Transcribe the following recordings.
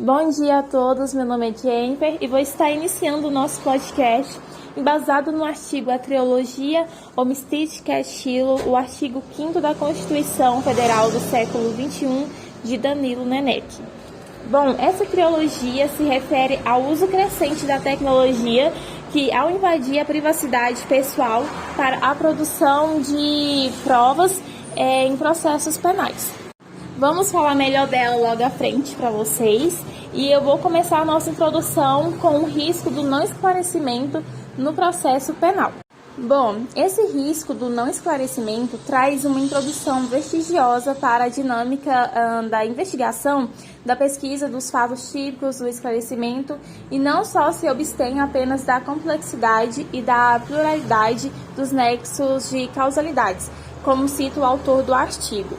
Bom dia a todos, meu nome é Jennifer e vou estar iniciando o nosso podcast embasado no artigo A Trilogia Homestística Estilo, o artigo 5º da Constituição Federal do século XXI, de Danilo Nenec. Bom, essa trilogia se refere ao uso crescente da tecnologia que, ao invadir a privacidade pessoal para a produção de provas em processos penais. Vamos falar melhor dela logo à frente para vocês e eu vou começar a nossa introdução com o risco do não esclarecimento no processo penal. Bom, esse risco do não esclarecimento traz uma introdução vestigiosa para a dinâmica da investigação, da pesquisa dos fatos típicos, do esclarecimento, e não só se abstém apenas da complexidade e da pluralidade dos nexos de causalidades, como cita o autor do artigo.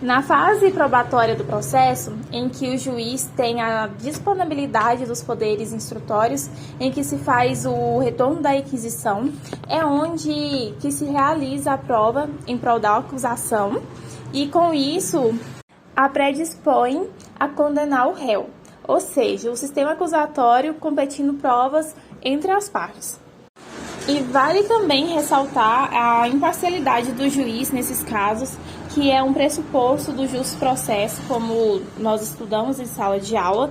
Na fase probatória do processo, em que o juiz tem a disponibilidade dos poderes instrutórios, em que se faz o retorno da requisição, é onde que se realiza a prova em prol da acusação e, com isso, a predispõe a condenar o réu, ou seja, o sistema acusatório competindo provas entre as partes. E vale também ressaltar a imparcialidade do juiz nesses casos, que é um pressuposto do justo processo, como nós estudamos em sala de aula.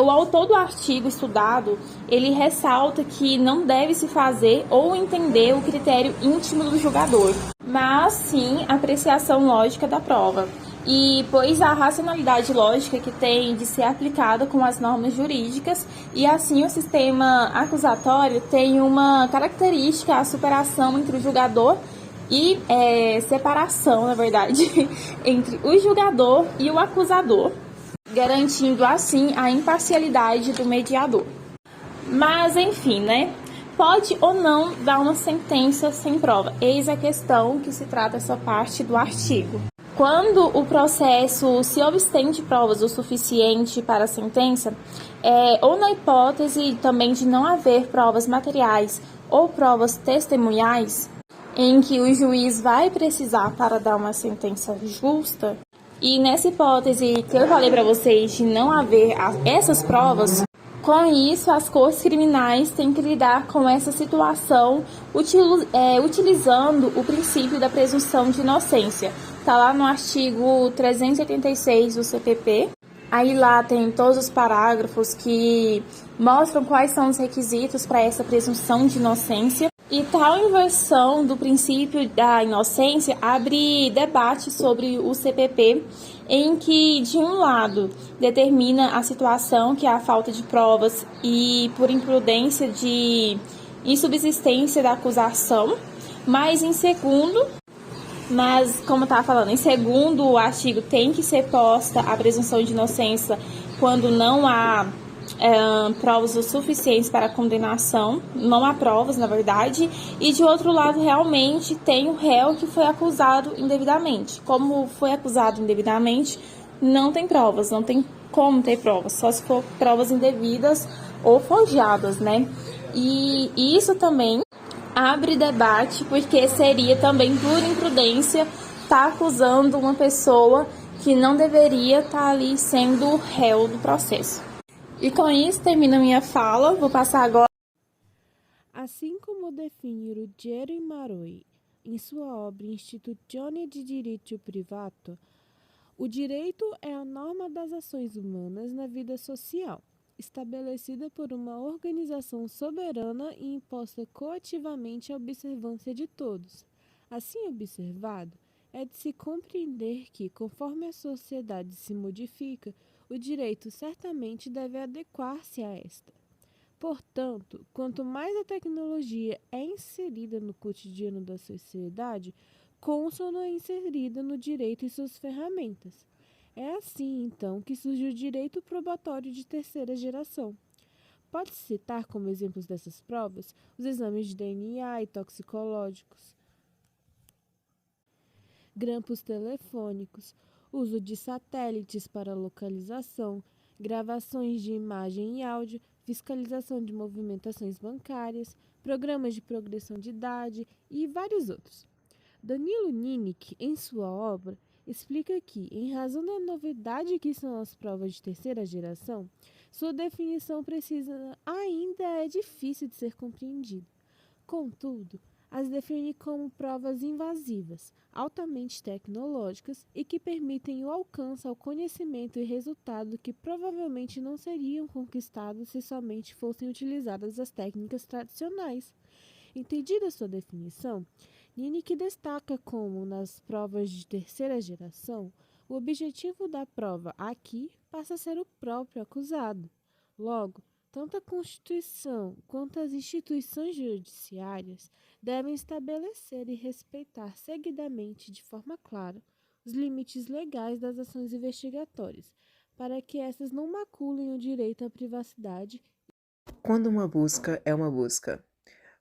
O autor do artigo estudado, ele ressalta que não deve se fazer ou entender o critério íntimo do julgador, mas sim a apreciação lógica da prova. E pois a racionalidade lógica que tem de ser aplicada com as normas jurídicas, e assim o sistema acusatório tem uma característica, a superação entre o julgador e separação, na verdade, entre o julgador e o acusador, garantindo assim a imparcialidade do mediador. Mas enfim, pode ou não dar uma sentença sem prova? Eis a questão que se trata essa parte do artigo. Quando o processo se abstém de provas o suficiente para a sentença, ou na hipótese também de não haver provas materiais ou provas testemunhais, em que o juiz vai precisar para dar uma sentença justa, e nessa hipótese que eu falei para vocês de não haver essas provas, com isso as cortes criminais têm que lidar com essa situação utilizando o princípio da presunção de inocência. Está lá no artigo 386 do CPP. Aí lá tem todos os parágrafos que mostram quais são os requisitos para essa presunção de inocência. E tal inversão do princípio da inocência abre debate sobre o CPP, em que, de um lado, determina a situação, que é a falta de provas e por imprudência de insubsistência da acusação, mas como eu estava falando, em segundo o artigo tem que ser posta a presunção de inocência quando não há provas o suficientes para a condenação, não há provas, na verdade, e de outro lado, realmente, tem o réu que foi acusado indevidamente. Como foi acusado indevidamente, não tem provas, não tem como ter provas, só se for provas indevidas ou forjadas, E isso também abre debate, porque seria também por imprudência estar acusando uma pessoa que não deveria estar ali sendo réu do processo. E com isso termina minha fala, vou passar agora. Assim como define Ruggiero Maroi em sua obra Istituzione di Diritto Privato, o direito é a norma das ações humanas na vida social, estabelecida por uma organização soberana e imposta coativamente à observância de todos. Assim observado, é de se compreender que, conforme a sociedade se modifica, o direito certamente deve adequar-se a esta. Portanto, quanto mais a tecnologia é inserida no cotidiano da sociedade, consono é inserida no direito e suas ferramentas. É assim, então, que surge o direito probatório de terceira geração. Pode-se citar como exemplos dessas provas os exames de DNA e toxicológicos, grampos telefônicos, uso de satélites para localização, gravações de imagem e áudio, fiscalização de movimentações bancárias, programas de progressão de idade e vários outros. Danilo Nenec, em sua obra, explica que, em razão da novidade que são as provas de terceira geração, sua definição precisa ainda é difícil de ser compreendida. Contudo, as define como provas invasivas, altamente tecnológicas e que permitem o alcance ao conhecimento e resultado que provavelmente não seriam conquistados se somente fossem utilizadas as técnicas tradicionais. Entendida sua definição, Ninik destaca como, nas provas de terceira geração, o objetivo da prova aqui passa a ser o próprio acusado. Logo, tanto a Constituição quanto as instituições judiciárias devem estabelecer e respeitar seguidamente, de forma clara, os limites legais das ações investigatórias, para que essas não maculem o direito à privacidade. Quando uma busca é uma busca.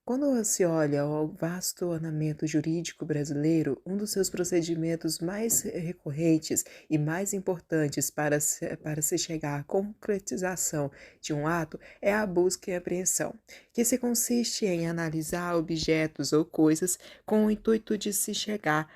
Quando se olha ao vasto ornamento jurídico brasileiro, um dos seus procedimentos mais recorrentes e mais importantes para se chegar à concretização de um ato é a busca e apreensão, que se consiste em analisar objetos ou coisas com o intuito de se chegar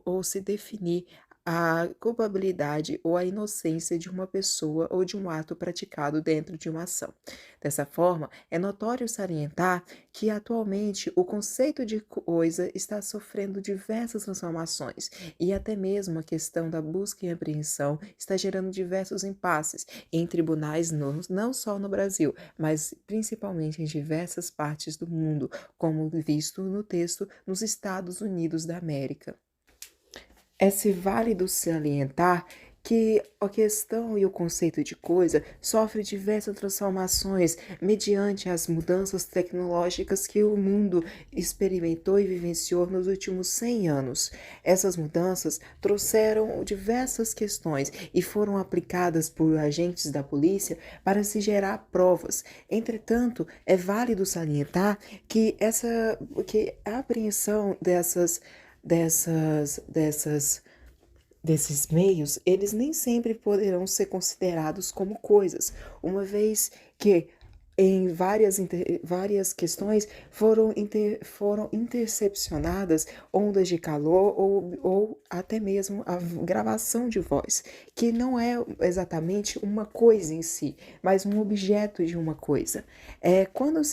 ou se definir a culpabilidade ou a inocência de uma pessoa ou de um ato praticado dentro de uma ação. Dessa forma, é notório salientar que atualmente o conceito de coisa está sofrendo diversas transformações e até mesmo a questão da busca e apreensão está gerando diversos impasses em tribunais não só no Brasil, mas principalmente em diversas partes do mundo, como visto no texto nos Estados Unidos da América. É-se válido salientar que a questão e o conceito de coisa sofre diversas transformações mediante as mudanças tecnológicas que o mundo experimentou e vivenciou nos últimos 100 anos. Essas mudanças trouxeram diversas questões e foram aplicadas por agentes da polícia para se gerar provas. Entretanto, é válido salientar que a apreensão desses meios, eles nem sempre poderão ser considerados como coisas, uma vez que em várias questões foram intercepcionadas ondas de calor ou até mesmo a gravação de voz, que não é exatamente uma coisa em si, mas um objeto de uma coisa. Quando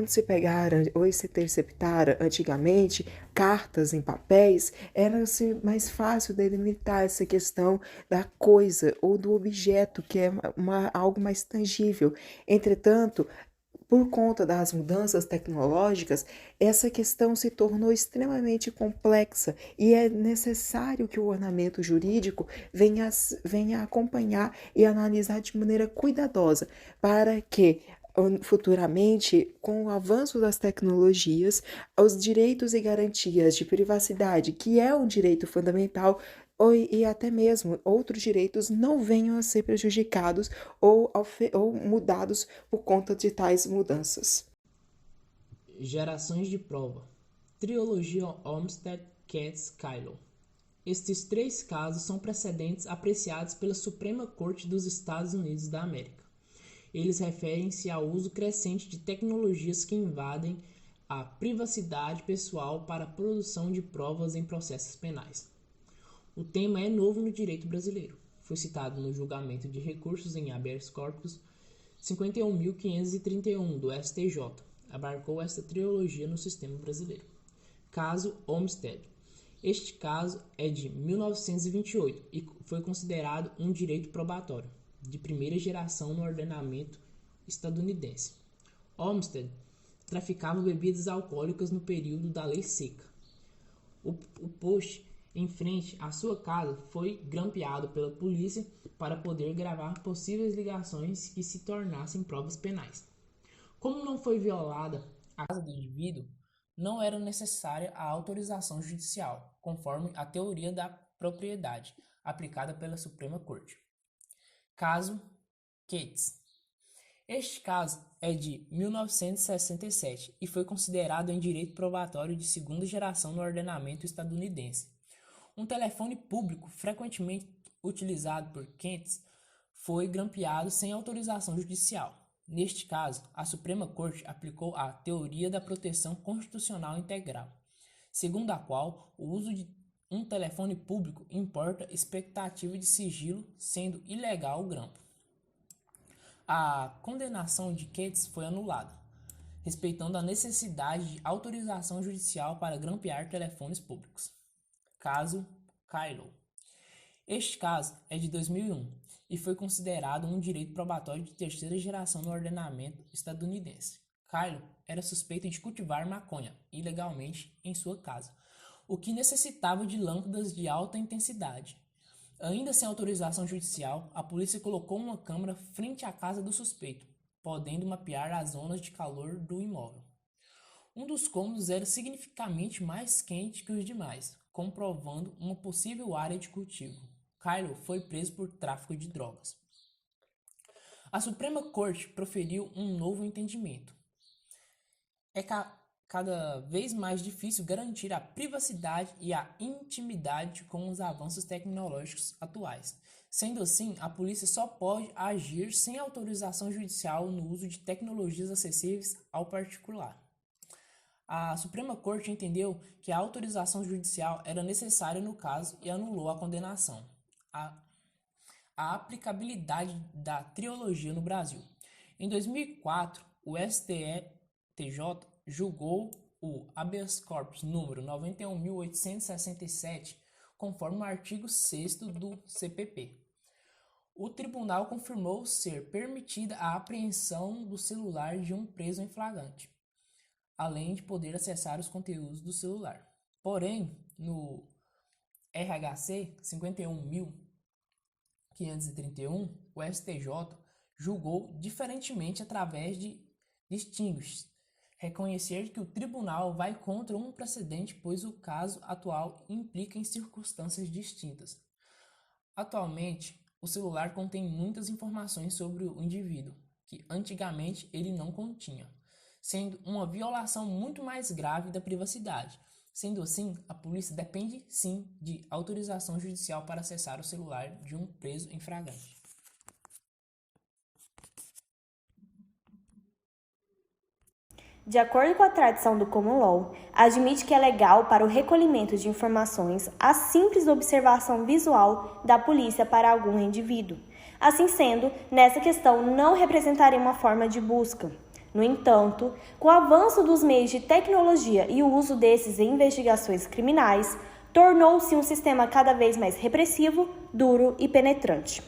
se pegaram ou se interceptaram antigamente cartas em papéis, era-se mais fácil delimitar essa questão da coisa ou do objeto, que é algo mais tangível. Entretanto, por conta das mudanças tecnológicas, essa questão se tornou extremamente complexa e é necessário que o ornamento jurídico venha acompanhar e analisar de maneira cuidadosa para que futuramente, com o avanço das tecnologias, os direitos e garantias de privacidade, que é um direito fundamental, e até mesmo outros direitos não venham a ser prejudicados ou mudados por conta de tais mudanças. Gerações de prova. Trilogia Olmsted, Katz, Kyllo. Estes 3 casos são precedentes apreciados pela Suprema Corte dos Estados Unidos da América. Eles referem-se ao uso crescente de tecnologias que invadem a privacidade pessoal para a produção de provas em processos penais. O tema é novo no direito brasileiro. Foi citado no julgamento de recursos em habeas corpus 51.531 do STJ. Abarcou esta trilogia no sistema brasileiro. Caso Olmsted. Este caso é de 1928 e foi considerado um direito probatório de primeira geração no ordenamento estadunidense. Olmsted traficava bebidas alcoólicas no período da Lei Seca. O poste em frente à sua casa foi grampeado pela polícia para poder gravar possíveis ligações que se tornassem provas penais. Como não foi violada a casa do indivíduo, não era necessária a autorização judicial, conforme a teoria da propriedade aplicada pela Suprema Corte. Caso Katz. Este caso é de 1967 e foi considerado em direito probatório de segunda geração no ordenamento estadunidense. Um telefone público frequentemente utilizado por Katz foi grampeado sem autorização judicial. Neste caso, a Suprema Corte aplicou a teoria da proteção constitucional integral, segundo a qual o uso de um telefone público importa expectativa de sigilo, sendo ilegal o grampo. A condenação de Ketz foi anulada, respeitando a necessidade de autorização judicial para grampear telefones públicos. Caso Kylo. Este caso é de 2001 e foi considerado um direito probatório de terceira geração no ordenamento estadunidense. Kylo era suspeito de cultivar maconha ilegalmente em sua casa, o que necessitava de lâmpadas de alta intensidade. Ainda sem autorização judicial, a polícia colocou uma câmera frente à casa do suspeito, podendo mapear as zonas de calor do imóvel. Um dos cômodos era significativamente mais quente que os demais, comprovando uma possível área de cultivo. Kylo foi preso por tráfico de drogas. A Suprema Corte proferiu um novo entendimento. É cada vez mais difícil garantir a privacidade e a intimidade com os avanços tecnológicos atuais. Sendo assim, a polícia só pode agir sem autorização judicial no uso de tecnologias acessíveis ao particular. A Suprema Corte entendeu que a autorização judicial era necessária no caso e anulou a condenação. A aplicabilidade da trilogia no Brasil. Em 2004, o STJ julgou o habeas corpus número 91.867, conforme o artigo 6º do CPP. O tribunal confirmou ser permitida a apreensão do celular de um preso em flagrante, além de poder acessar os conteúdos do celular. Porém, no RHC 51.531, o STJ julgou diferentemente através de distinguish, reconhecer que o tribunal vai contra um precedente, pois o caso atual implica em circunstâncias distintas. Atualmente, o celular contém muitas informações sobre o indivíduo, que antigamente ele não continha, sendo uma violação muito mais grave da privacidade. Sendo assim, a polícia depende sim de autorização judicial para acessar o celular de um preso em flagrante. De acordo com a tradição do common law, admite que é legal para o recolhimento de informações a simples observação visual da polícia para algum indivíduo. Assim sendo, nessa questão não representaria uma forma de busca. No entanto, com o avanço dos meios de tecnologia e o uso desses em investigações criminais, tornou-se um sistema cada vez mais repressivo, duro e penetrante.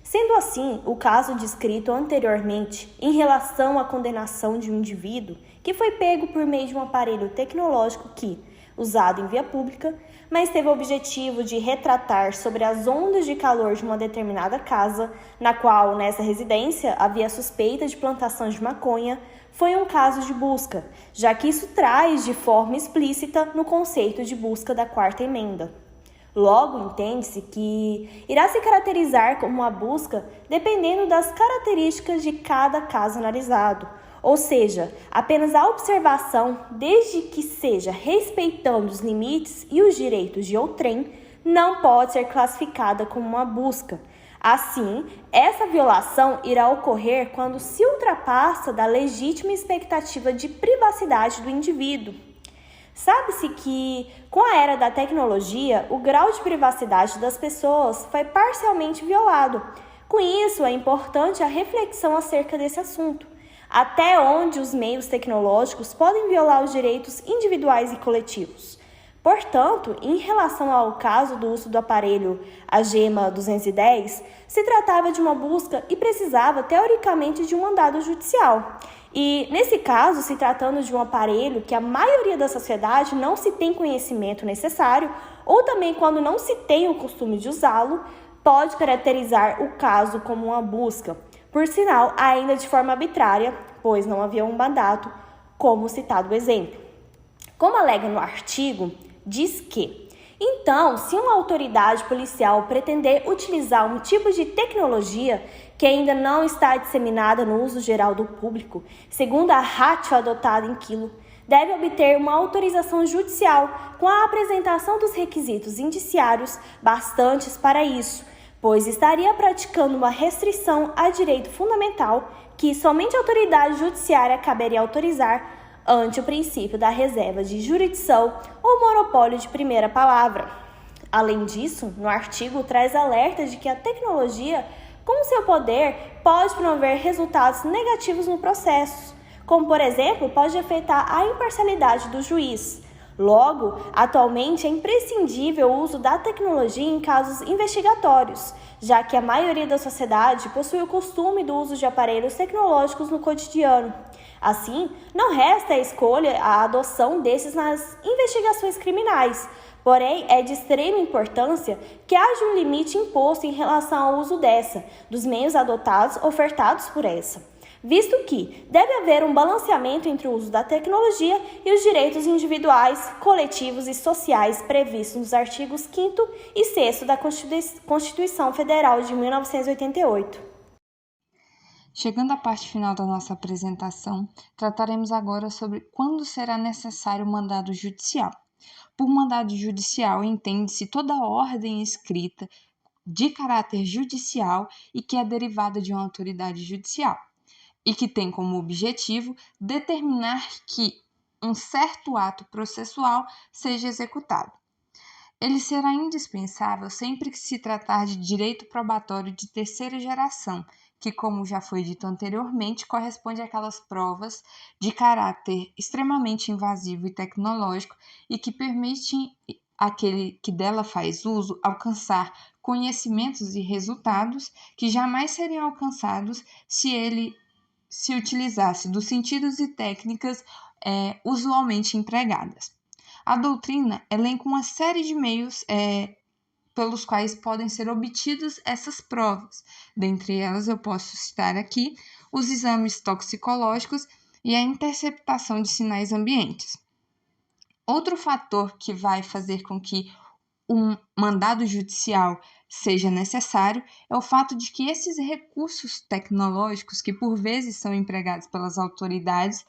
Sendo assim, o caso descrito anteriormente em relação à condenação de um indivíduo que foi pego por meio de um aparelho tecnológico que, usado em via pública, mas teve o objetivo de retratar sobre as ondas de calor de uma determinada casa, na qual, nessa residência, havia suspeita de plantação de maconha, foi um caso de busca, já que isso traz de forma explícita no conceito de busca da Quarta Emenda. Logo, entende-se que irá se caracterizar como uma busca dependendo das características de cada caso analisado, ou seja, apenas a observação, desde que seja respeitando os limites e os direitos de outrem, não pode ser classificada como uma busca. Assim, essa violação irá ocorrer quando se ultrapassa da legítima expectativa de privacidade do indivíduo. Sabe-se que, com a era da tecnologia, o grau de privacidade das pessoas foi parcialmente violado. Com isso, é importante a reflexão acerca desse assunto. Até onde os meios tecnológicos podem violar os direitos individuais e coletivos. Portanto, em relação ao caso do uso do aparelho AGEMA 210, se tratava de uma busca e precisava, teoricamente, de um mandado judicial. E, nesse caso, se tratando de um aparelho que a maioria da sociedade não se tem conhecimento necessário, ou também quando não se tem o costume de usá-lo, pode caracterizar o caso como uma busca. Por sinal, ainda de forma arbitrária, pois não havia um mandato, como citado o exemplo. Como alega no artigo, diz que, então, se uma autoridade policial pretender utilizar um tipo de tecnologia que ainda não está disseminada no uso geral do público, segundo a ratio adotada em quilo, deve obter uma autorização judicial com a apresentação dos requisitos indiciários bastantes para isso, pois estaria praticando uma restrição a direito fundamental que somente a autoridade judiciária caberia autorizar ante o princípio da reserva de jurisdição ou monopólio de primeira palavra. Além disso, no artigo traz alertas de que a tecnologia, com seu poder, pode promover resultados negativos no processo, como, por exemplo, pode afetar a imparcialidade do juiz. Logo, atualmente é imprescindível o uso da tecnologia em casos investigatórios, já que a maioria da sociedade possui o costume do uso de aparelhos tecnológicos no cotidiano. Assim, não resta a escolha a adoção desses nas investigações criminais. Porém, é de extrema importância que haja um limite imposto em relação ao uso dos meios ofertados por essa, visto que deve haver um balanceamento entre o uso da tecnologia e os direitos individuais, coletivos e sociais previstos nos artigos 5º e 6º da Constituição Federal de 1988. Chegando à parte final da nossa apresentação, trataremos agora sobre quando será necessário o mandado judicial. Por mandado judicial, entende-se toda ordem escrita de caráter judicial e que é derivada de uma autoridade judicial, e que tem como objetivo determinar que um certo ato processual seja executado. Ele será indispensável sempre que se tratar de direito probatório de terceira geração, que, como já foi dito anteriormente, corresponde àquelas provas de caráter extremamente invasivo e tecnológico e que permitem àquele que dela faz uso alcançar conhecimentos e resultados que jamais seriam alcançados se ele se utilizasse dos sentidos e técnicas usualmente empregadas. A doutrina elenca uma série de meios pelos quais podem ser obtidas essas provas. Dentre elas, eu posso citar aqui os exames toxicológicos e a interceptação de sinais ambientes. Outro fator que vai fazer com que um mandado judicial seja necessário é o fato de que esses recursos tecnológicos, que por vezes são empregados pelas autoridades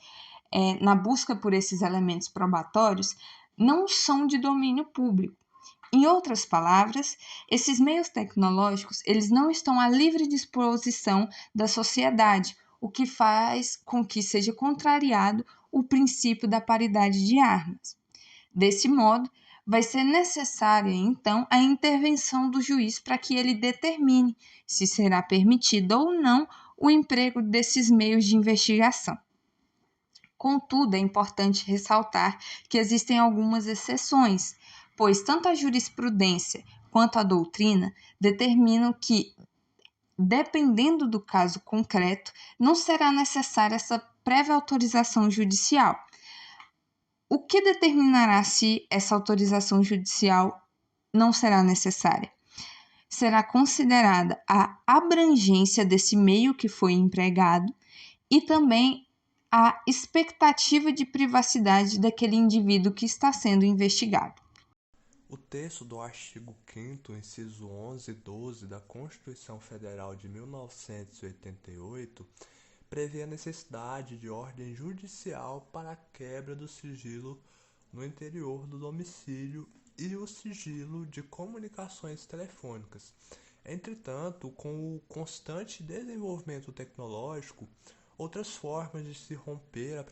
na busca por esses elementos probatórios, não são de domínio público. Em outras palavras, esses meios tecnológicos eles não estão à livre disposição da sociedade, o que faz com que seja contrariado o princípio da paridade de armas. Desse modo, vai ser necessária, então, a intervenção do juiz para que ele determine se será permitido ou não o emprego desses meios de investigação. Contudo, é importante ressaltar que existem algumas exceções, pois tanto a jurisprudência quanto a doutrina determinam que, dependendo do caso concreto, não será necessária essa prévia autorização judicial. O que determinará se essa autorização judicial não será necessária? Será considerada a abrangência desse meio que foi empregado e também a expectativa de privacidade daquele indivíduo que está sendo investigado. O texto do artigo 5º, inciso 11 e 12 da Constituição Federal de 1988 prevê a necessidade de ordem judicial para a quebra do sigilo no interior do domicílio e o sigilo de comunicações telefônicas. Entretanto, com o constante desenvolvimento tecnológico, outras formas de se romper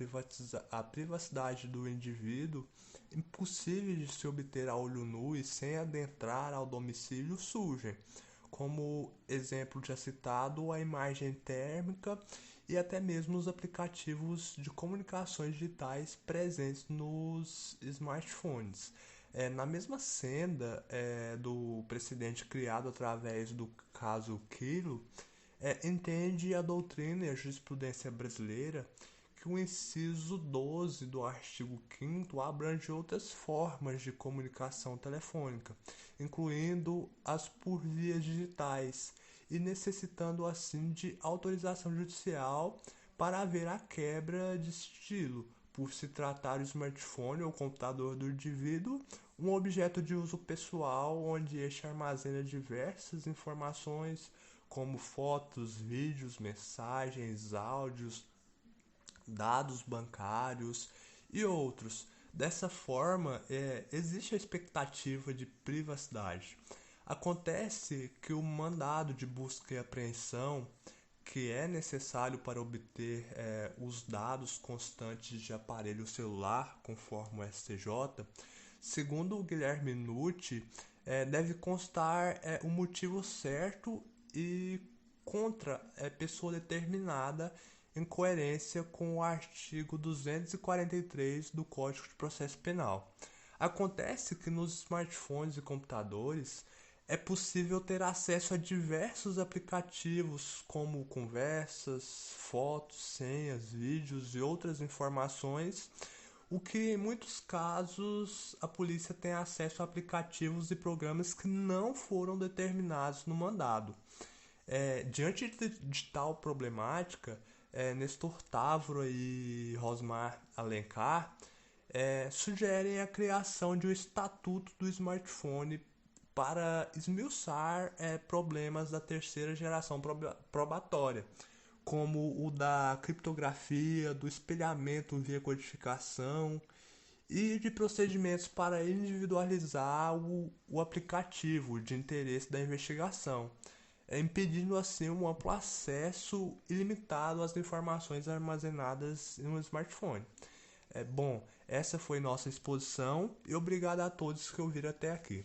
a privacidade do indivíduo, impossíveis de se obter a olho nu e sem adentrar ao domicílio, surgem, como exemplo já citado a imagem térmica e até mesmo os aplicativos de comunicações digitais presentes nos smartphones. Na mesma senda do precedente criado através do caso Quilo, entende a doutrina e a jurisprudência brasileira que o inciso 12 do artigo 5º abrange outras formas de comunicação telefônica, incluindo as por vias digitais, e necessitando assim de autorização judicial para haver a quebra de sigilo, por se tratar do smartphone ou computador do indivíduo, um objeto de uso pessoal onde este armazena diversas informações como fotos, vídeos, mensagens, áudios, dados bancários e outros. Dessa forma, existe a expectativa de privacidade. Acontece que o mandado de busca e apreensão, que é necessário para obter os dados constantes de aparelho celular, conforme o STJ, segundo o Guilherme Nucci, deve constar o motivo certo e contra pessoa determinada em coerência com o artigo 243 do Código de Processo Penal. Acontece que nos smartphones e computadores é possível ter acesso a diversos aplicativos como conversas, fotos, senhas, vídeos e outras informações, o que em muitos casos a polícia tem acesso a aplicativos e programas que não foram determinados no mandado. Diante de tal problemática, Nestor Távora e Rosmar Alencar sugerem a criação de um estatuto do smartphone para esmiuçar problemas da terceira geração probatória, como o da criptografia, do espelhamento via codificação e de procedimentos para individualizar o aplicativo de interesse da investigação, impedindo assim um amplo acesso ilimitado às informações armazenadas em um smartphone. Bom, essa foi nossa exposição e obrigado a todos que ouviram até aqui.